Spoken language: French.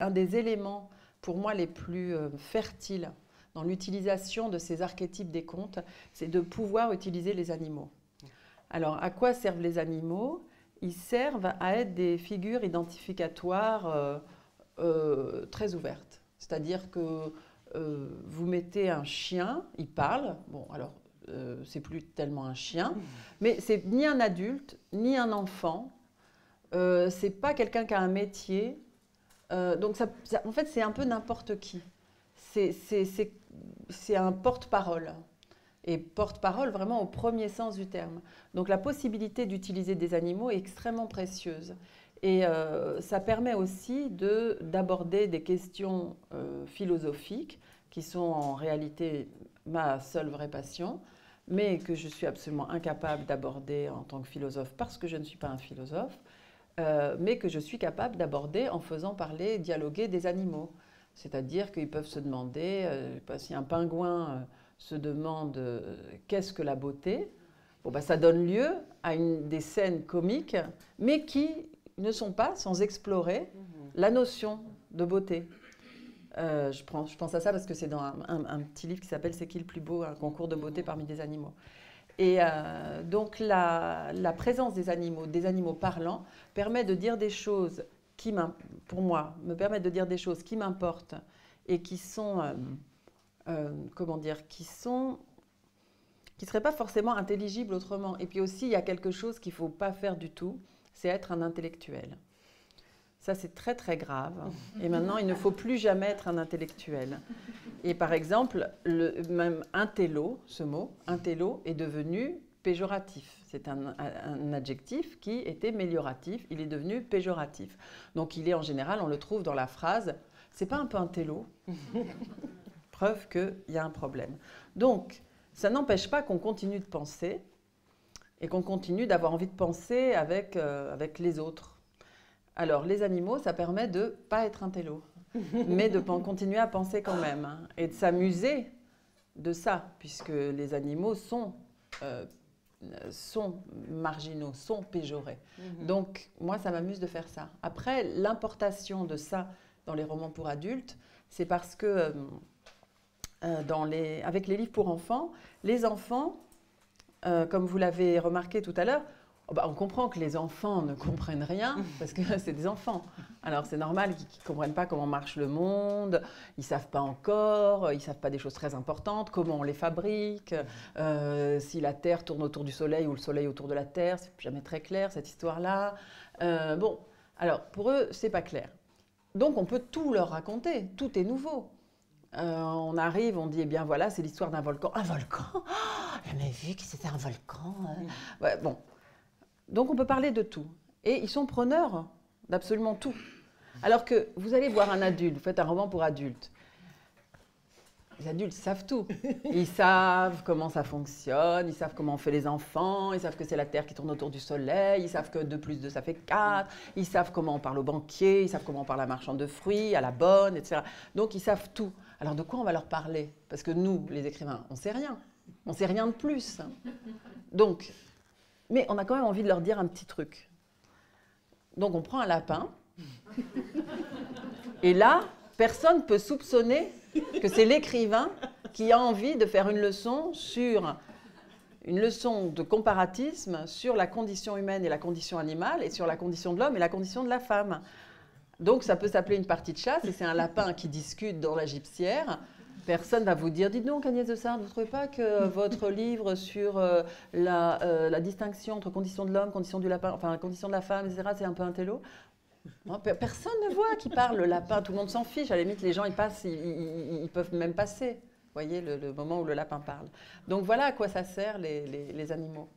Un des éléments, pour moi, les plus fertiles dans l'utilisation de ces archétypes des contes, c'est de pouvoir utiliser les animaux. Alors, à quoi servent les animaux? Ils servent à être des figures identificatoires très ouvertes. C'est-à-dire que vous mettez un chien, il parle, bon, alors c'est plus tellement un chien, mais c'est ni un adulte, ni un enfant, c'est pas quelqu'un qui a un métier. Donc, en fait, c'est un peu n'importe qui. C'est un porte-parole. Et porte-parole vraiment au premier sens du terme. Donc, la possibilité d'utiliser des animaux est extrêmement précieuse. Et ça permet aussi d'aborder des questions philosophiques qui sont en réalité ma seule vraie passion, mais que je suis absolument incapable d'aborder en tant que philosophe parce que je ne suis pas un philosophe. Mais que je suis capable d'aborder en faisant parler, dialoguer des animaux. C'est-à-dire qu'ils peuvent se demander, si un pingouin se demande qu'est-ce que la beauté, bon, bah, ça donne lieu à des scènes comiques, mais qui ne sont pas sans explorer la notion de beauté. Je pense à ça parce que c'est dans un petit livre qui s'appelle « C'est qui le plus beau? Un concours de beauté parmi des animaux ». Et donc la présence des animaux parlants, permet de dire des choses qui, pour moi, me permettent de dire des choses qui m'importent et qui sont, comment dire, qui ne seraient pas forcément intelligibles autrement. Et puis aussi, il y a quelque chose qu'il ne faut pas faire du tout, c'est être un intellectuel. Ça, c'est très, très grave. Et maintenant, il ne faut plus jamais être un intellectuel. Et par exemple, même intello, ce mot, intello, est devenu péjoratif. C'est un adjectif qui était mélioratif, il est devenu péjoratif. Donc il est en général, on le trouve dans la phrase « c'est pas un peu intello ?» Preuve qu'il y a un problème. Donc, ça n'empêche pas qu'on continue de penser et qu'on continue d'avoir envie de penser avec les autres. Alors, les animaux, ça permet de ne pas être intello, mais de continuer à penser quand même, hein, et de s'amuser de ça, puisque les animaux sont marginaux, sont péjorés. Donc, moi, ça m'amuse de faire ça. Après, l'importation de ça dans les romans pour adultes, c'est parce que avec les livres pour enfants, les enfants, comme vous l'avez remarqué tout à l'heure, on comprend que les enfants ne comprennent rien parce que c'est des enfants. Alors c'est normal qu'ils ne comprennent pas comment marche le monde, ils ne savent pas encore, ils ne savent pas des choses très importantes, comment on les fabrique, si la Terre tourne autour du Soleil ou le Soleil autour de la Terre, c'est jamais très clair cette histoire-là. Bon, alors pour eux, c'est pas clair. Donc on peut tout leur raconter, tout est nouveau. On arrive, on dit, eh bien voilà, c'est l'histoire d'un volcan. Un volcan? Oh, jamais vu que c'était un volcan. Ouais, bon. Donc on peut parler de tout. Et ils sont preneurs d'absolument tout. Alors que vous allez voir un adulte, vous faites un roman pour adultes. Les adultes savent tout. Ils savent comment ça fonctionne, ils savent comment on fait les enfants, ils savent que c'est la Terre qui tourne autour du Soleil, ils savent que 2 plus 2 ça fait 4, ils savent comment on parle au banquier, ils savent comment on parle à la marchande de fruits, à la bonne, etc. Donc ils savent tout. Alors de quoi on va leur parler? Parce que nous, les écrivains, on ne sait rien. On ne sait rien de plus. Donc, mais on a quand même envie de leur dire un petit truc. Donc on prend un lapin. Et là, personne ne peut soupçonner que c'est l'écrivain qui a envie de faire une leçon de comparatisme sur la condition humaine et la condition animale, et sur la condition de l'homme et la condition de la femme. Donc ça peut s'appeler une partie de chasse, et c'est un lapin qui discute dans la gibecière. Personne ne va vous dire, dites donc Agnès de Sardes, vous ne trouvez pas que votre livre sur la distinction entre condition de l'homme, condition du lapin, enfin condition de la femme, etc., c'est un peu intello? Non, personne ne voit qui parle le lapin, tout le monde s'en fiche. À la limite, les gens, ils passent, ils peuvent même passer. Vous voyez, le moment où le lapin parle. Donc voilà à quoi ça sert les animaux.